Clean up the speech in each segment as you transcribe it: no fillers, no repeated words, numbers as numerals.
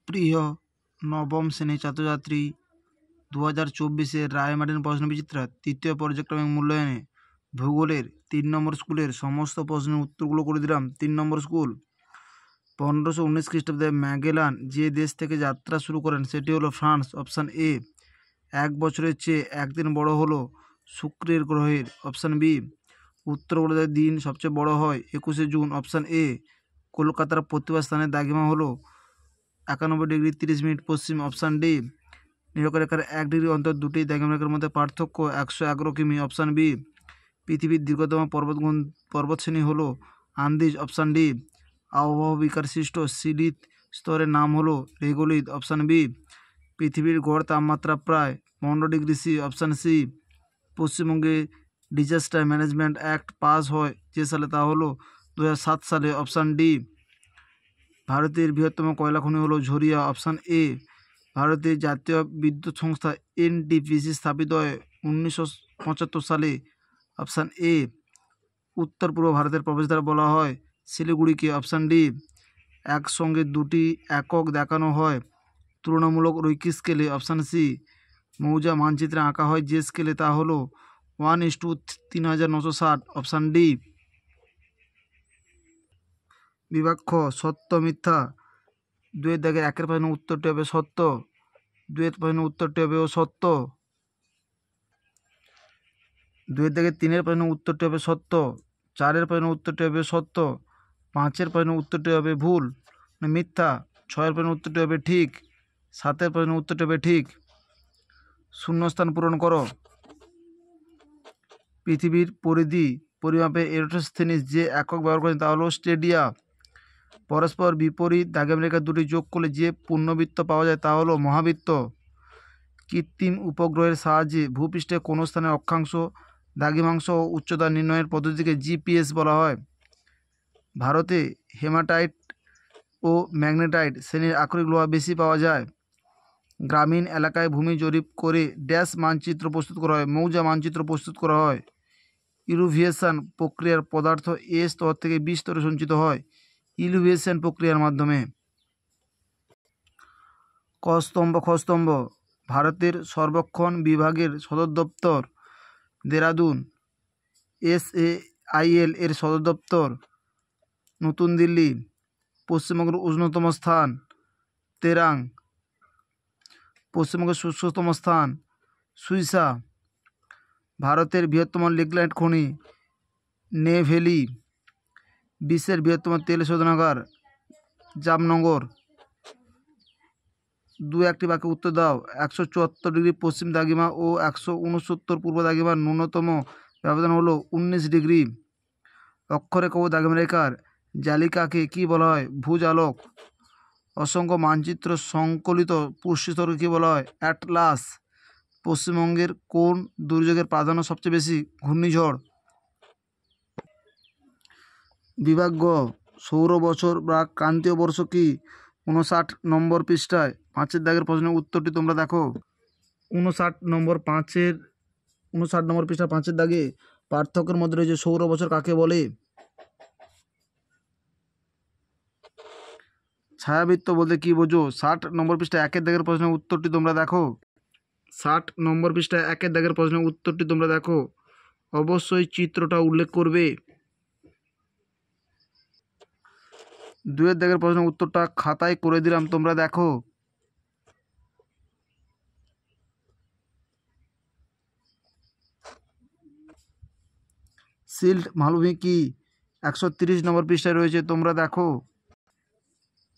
প্রিয় নবম শ্রেণীর ছাত্রছাত্রী 2024 রায়মার্টিন প্রশ্নবিচিত্রা তৃতীয় পর্যায়ক্রমিক মূল্যায়নে ভূগোলের 3 নম্বর স্কুলের সমস্ত প্রশ্নের উত্তরগুলো করে দিলাম। 3 নম্বর স্কুল, 1519 খ্রিস্টাব্দে ম্যাগেলান যে দেশ থেকে যাত্রা শুরু করেন সেটি হলো ফ্রান্স। Option A. 1 বছরের চেয়ে একদিন বড় হলো শুক্রের গ্রহের। Option B. উত্তর গোলার্ধের দিন সবচেয়ে বড় হয় 21শে জুন। Option A. কলকাতার প্রতিভা স্থানের দ্রাঘিমা হলো 91 ডিগ্রি 30 মিনিট পশ্চিম। Option D. নিরক্ষরেখার 1 ডিগ্রি অন্তর দুটি দ্রাঘিমারেখার মধ্যে পার্থক্য 111 কিমি। Option B. পৃথিবীর দীর্ঘতম পর্বতশ্রেণী হলো আন্দিজ। Option D. আবহাওয়া বিকার সৃষ্ট শিলিত স্তরের নাম হলো রেগোলিত। Option B. পৃথিবীর গড় তাপমাত্রা প্রায় 15 ডিগ্রি সি। Option C. পশ্চিমবঙ্গে ডিজাস্টার ম্যানেজমেন্ট অ্যাক্ট পাস হয় যে সালে তা হলো 2007 সালে। Option D. ভারতের বৃহত্তম কয়লা খনি হলো ঝরিয়া। Option A. ভারতের জাতীয় বিদ্যুৎ সংস্থা এনটিপিসি স্থাপিত হয় 1975 সালে। Option A. উত্তর পূর্ব ভারতের প্রবেশদ্বার বলা হয় শিলিগুড়িকে। Option D. একসঙ্গে দুটি একক দেখানো হয় তুলনামূলক রৈখিক স্কেলে। Option C. মৌজা মানচিত্রে আঁকা হয় যে স্কেলে তা হলো 1:3960। Option D. বিভাগ খ, সত্য মিথ্যা। 2-এর দাগের 1-এর প্রশ্নের উত্তরটি হবে সত্য। 2-এর প্রশ্নের উত্তরটি হবে সত্য। 2-এর দাগের 3-এর প্রশ্নের উত্তরটি হবে সত্য। 4-এর প্রশ্নের উত্তরটি হবে সত্য। 5-এর প্রশ্নের উত্তরটি হবে ভুল মিথ্যা। 6-এর প্রশ্নের উত্তরটি হবে ঠিক। 7-এর প্রশ্নের উত্তরটি হবে ঠিক। শূন্যস্থান পূরণ করো। পৃথিবীর পরিধি পরিমাপে এরোস্থেনিস যে একক ব্যবহার করেন তা হলো স্টেডিয়া। পরস্পর বিপরীত দ্রাঘিমারেখা দুটি যোগ করলে যে পূর্ণবৃত্ত পাওয়া যায় তা হলো মহাবৃত্ত। কৃত্রিম উপগ্রহের সাহায্যে ভূপৃষ্ঠের কোনো স্থানের অক্ষাংশ, দ্রাঘিমাংশ ও উচ্চতা নির্ণয়ের পদ্ধতিকে জিপিএস বলা হয়। ভারতে হেমাটাইট ও ম্যাগনেটাইট শ্রেণীর আকরিক লোহা বেশি পাওয়া যায়। গ্রামীণ এলাকায় ভূমি জরিপ করে ড্যাশ মানচিত্র প্রস্তুত করা হয়, মৌজা মানচিত্র প্রস্তুত করা হয়। ইলুভিয়েশন প্রক্রিয়ার পদার্থ এ স্তর থেকে বি স্তরে সঞ্চিত হয় ইলুভিয়েশন প্রক্রিয়ার মাধ্যমে। ক স্তম্ভ খ স্তম্ভ, ভারতের সর্বেক্ষণ বিভাগের সদর দপ্তর দেরাদুন। SAIL এর সদর দপ্তর নতুন দিল্লি। পশ্চিমবঙ্গের উষ্ণতম স্থান তেরাং। পশ্চিমবঙ্গের শুষ্কতম স্থান সুইসা। ভারতের বৃহত্তম লিগনাইট খনি নেভেলি। বিশ্বের বৃহত্তম তেল শোধনাগার জামনগর। 2-1টি বাক্যে উত্তর দাও। 174 ডিগ্রি পশ্চিম দ্রাঘিমা ও 169 পূর্ব দ্রাঘিমার ন্যূনতম ব্যবধান হলো 19 ডিগ্রি। অক্ষরেখা ও দ্রাঘিমারেখার জালিকাকে কী বলা হয়? ভূজালক। অসংখ্য মানচিত্র সংকলিত পুষ্টিস্তরকে কী বলা হয়? অ্যাটলাস। পশ্চিমবঙ্গের কোন দুর্যোগের প্রাধান্য সবচেয়ে বেশি? ঘূর্ণিঝড়। বিভাগ গ, সৌর বছর বা ক্রান্তীয় বর্ষ কি? 59 নম্বর পৃষ্ঠায় 5-এর দাগের প্রশ্নের উত্তরটি তোমরা দেখো। 59 নম্বর পৃষ্ঠা 5-এর দাগে পার্থক্যের মধ্যে রয়েছে সৌর বছর কাকে বলে? ছায়াবৃত্ত বলতে কি বোঝো? 60 নম্বর পৃষ্ঠায় 1-এর দাগের প্রশ্নের উত্তরটি তোমরা দেখো। 60 নম্বর পৃষ্ঠায় 1-এর দাগের প্রশ্নের উত্তরটি তোমরা দেখো। অবশ্যই চিত্রটা উল্লেখ করবে। 2-এর দাগের প্রশ্নের উত্তরটা খাতায় করে দিলাম, তোমরা দেখো। সিল্ট মালভূমি কি? 130 নম্বর পৃষ্ঠায় রয়েছে, তোমরা দেখো।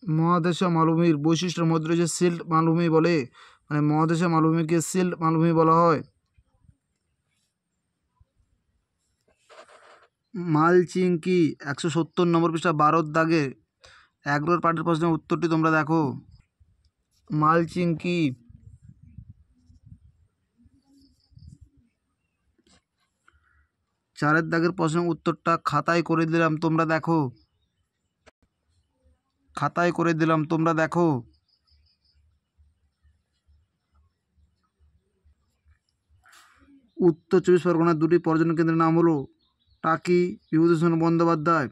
মহাদেশীয় মালভূমির বৈশিষ্ট্যের মধ্যে রয়েছে সিল্ট মালভূমি বলে, মানে মহাদেশীয় মালভূমিকে সিল্ট মালভূমি বলা হয়। মালচিং কি? 170 নম্বর পৃষ্ঠা 12-এর দাগে 11 পাঠের প্রশ্নের উত্তরটি তোমরা দেখো। মালচিং কি? 4-এর দাগের প্রশ্নের উত্তরটা খাতায় করে দিলাম, তোমরা দেখো। খাতায় করে দিলাম, তোমরা দেখো। উত্তর 24 পরগনার 2টি পর্যটন কেন্দ্রের নাম হলো টাকি, বিভূতিভূষণ বন্দ্যোপাধ্যায়।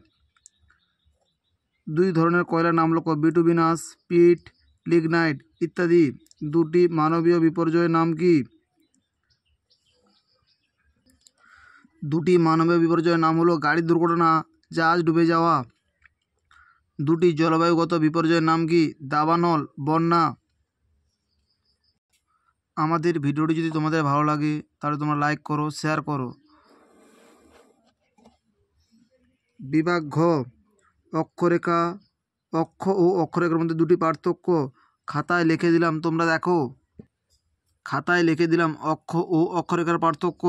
2 ধরনের কয়লার নাম হলো বিটুমিনাস, পিট, লিগনাইট ইত্যাদি। দুটি মানবীয় বিপর্যয়ের নাম কি? দুটি মানবীয় বিপর্যয়ের নাম হলো গাড়ি দুর্ঘটনা, জাহাজ ডুবে যাওয়া। দুটি জলবায়ুগত বিপর্যয়ের নাম কি? দাবানল, বন্যা। আমাদের ভিডিওটি যদি তোমাদের ভালো লাগে তাহলে তোমরা লাইক করো, শেয়ার করো। বিভাগ ঘ, অক্ষরেখা। অক্ষ ও অক্ষরেখার মধ্যে দুটি পার্থক্য খাতায় লিখে দিলাম, তোমরা দেখো। খাতায় লিখে দিলাম অক্ষ ও অক্ষরেখার পার্থক্য।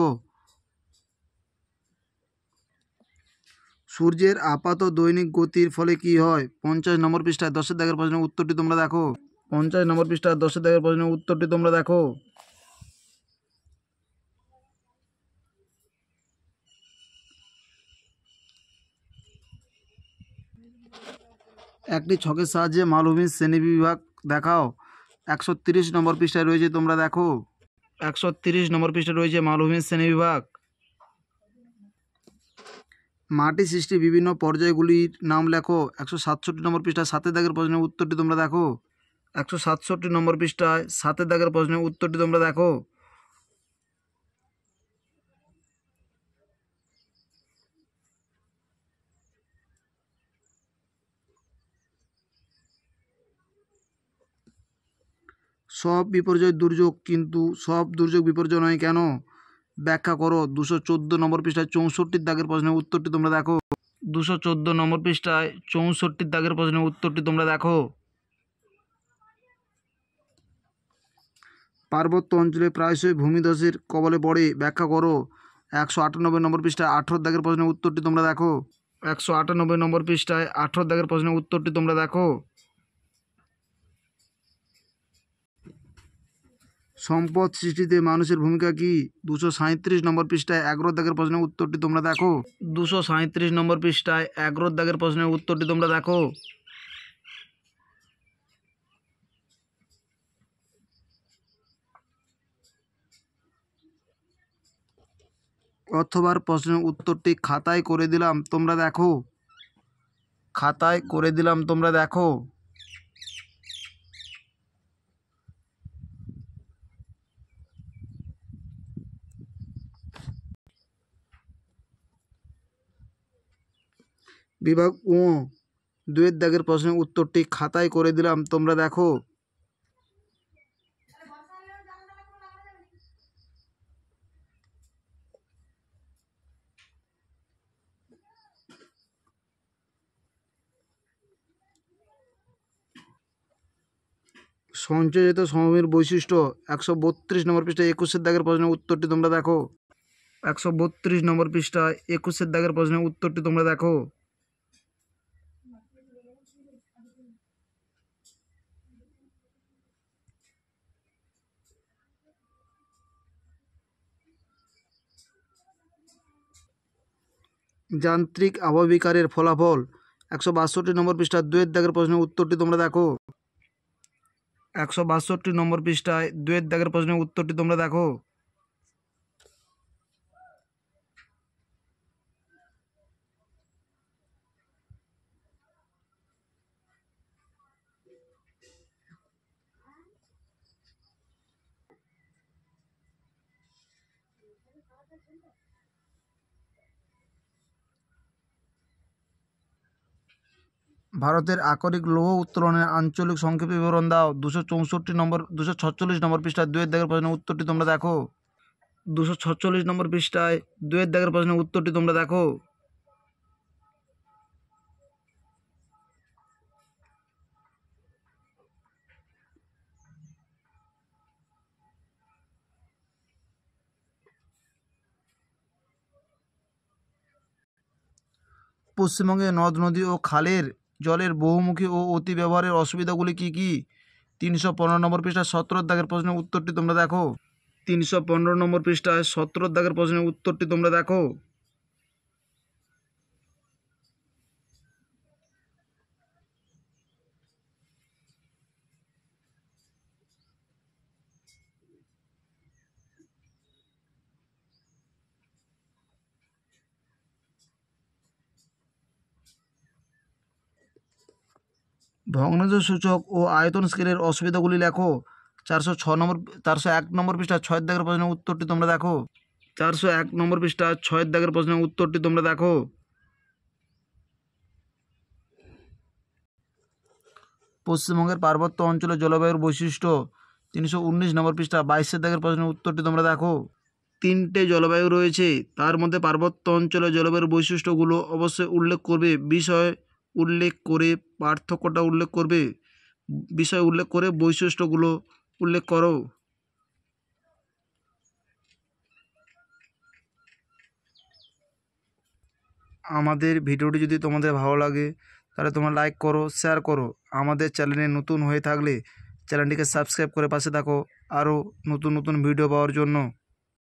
সূর্যের আপাত দৈনিক গতির ফলে কি হয়? 50 নম্বর পৃষ্ঠায় 10 দাগের প্রশ্নের উত্তরটি তোমরা দেখো। 50 নম্বর পৃষ্ঠায় 10 দাগের প্রশ্নের উত্তরটি তোমরা দেখো। একটি ছকের সাহায্যে মালভূমির শ্রেণীবিভাগ দেখাও। 130 নম্বর পৃষ্ঠায় রয়েছে, তোমরা দেখো। 130 নম্বর পৃষ্ঠায় রয়েছে মালভূমির শ্রেণীবিভাগ। মাটি সৃষ্টির বিভিন্ন পর্যায়গুলির নাম লেখো। 167 নম্বর পৃষ্ঠায় 7 দাগের প্রশ্নের উত্তরটি তোমরা দেখো। 167 নম্বর পৃষ্ঠায় 7 দাগের প্রশ্নের উত্তরটি তোমরা দেখো। সব বিপর্যয় দুর্যোগ, কিন্তু সব দুর্যোগ বিপর্যয় নয় কেন? ব্যাখ্যা করো। 214 নম্বর পৃষ্ঠায় 64 দাগের প্রশ্নের উত্তরটি তোমরা দেখো। 214 নম্বর পৃষ্ঠায় 64 দাগের প্রশ্নের উত্তরটি তোমরা দেখো। পার্বত্য অঞ্চলে প্রায়শই ভূমিধসের কবলে পড়ে, ব্যাখ্যা করো। 198 নম্বর পৃষ্ঠায় 18 দাগের প্রশ্নের উত্তরটি তোমরা দেখো। 198 নম্বর পৃষ্ঠায় 18 দাগের প্রশ্নের উত্তরটি তোমরা দেখো। সম্পদ সৃষ্টিতে মানুষের ভূমিকা কি? 237 নম্বর পৃষ্ঠায় 11 দাগের প্রশ্নের উত্তরটি তোমরা দেখো। 237 নম্বর পৃষ্ঠায় 11 দাগের প্রশ্নের উত্তরটি তোমরা দেখো। অথবা প্রশ্নের উত্তরটি খাতায় করে দিলাম, তোমরা দেখো। খাতায় করে দিলাম, তোমরা দেখো। বিভাগ ও, 2 দাগের প্রশ্নের উত্তরটি খাতায় করে দিলাম, তোমরা দেখো। সঞ্চয়িত সমভূমির বৈশিষ্ট্য। 132 নম্বর পৃষ্ঠায় 21 দাগের প্রশ্নের উত্তরটি তোমরা দেখো। 132 নম্বর পৃষ্ঠায় 21 দাগের প্রশ্নের উত্তরটি তোমরা দেখো। যান্ত্রিক আবহবিকারের ফলাফল। 162 নম্বর পৃষ্ঠায় 2 দাগের প্রশ্নের উত্তরটি তোমরা দেখো। 162 নম্বর পৃষ্ঠায় 2 দাগের প্রশ্নের উত্তরটি তোমরা দেখো। ভারতের আকরিক লৌহ উত্তোলনের আঞ্চলিক সংক্ষেপে বিবরণ দাও। 246 নম্বর পৃষ্ঠায় 2 দাগের প্রশ্নের উত্তরটি তোমরা দেখো। 246 নম্বর পৃষ্ঠায় 2 দাগের প্রশ্নের উত্তরটি তোমরা দেখো। পশ্চিমবঙ্গে নদ নদী ও খালের জলের বহুমুখী ও অতি ব্যবহারের অসুবিধাগুলি কি কি? 315 নম্বর পৃষ্ঠায় 17 দাগের প্রশ্নের উত্তরটি তোমরা দেখো। 315 নম্বর পৃষ্ঠায় 17 দাগের প্রশ্নের উত্তরটি তোমরা দেখো। ভগ্নাংশ সূচক ও আয়তন স্কেলের অসুবিধাগুলি লেখো। 401 নম্বর পৃষ্ঠা 6 দাগের প্রশ্নের উত্তরটি তোমরা দেখো। 401 নম্বর পৃষ্ঠা 6 দাগের প্রশ্নের উত্তরটি তোমরা দেখো। পশ্চিমবঙ্গের পার্বত্য অঞ্চলের জলবায়ুর বৈশিষ্ট্য 319 নম্বর পৃষ্ঠা 22 দাগের প্রশ্নের উত্তরটি তোমরা দেখো। 3টে জলবায়ু রয়েছে, তার মধ্যে পার্বত্য অঞ্চলের জলবায়ুর বৈশিষ্ট্যগুলো অবশ্যই উল্লেখ করবে। বিষয় উল্লেখ করে পার্থক্যটা উল্লেখ করবে। বিষয় উল্লেখ করে বৈশিষ্ট্যগুলো উল্লেখ করো। আমাদের ভিডিওটি যদি তোমাদের ভালো লাগে তাহলে তোমরা লাইক করো, শেয়ার করো। আমাদের চ্যানেলে নতুন হয়ে থাকলে চ্যানেলটিকে সাবস্ক্রাইব করে পাশে থাকো আরও নতুন নতুন ভিডিও পাওয়ার জন্য।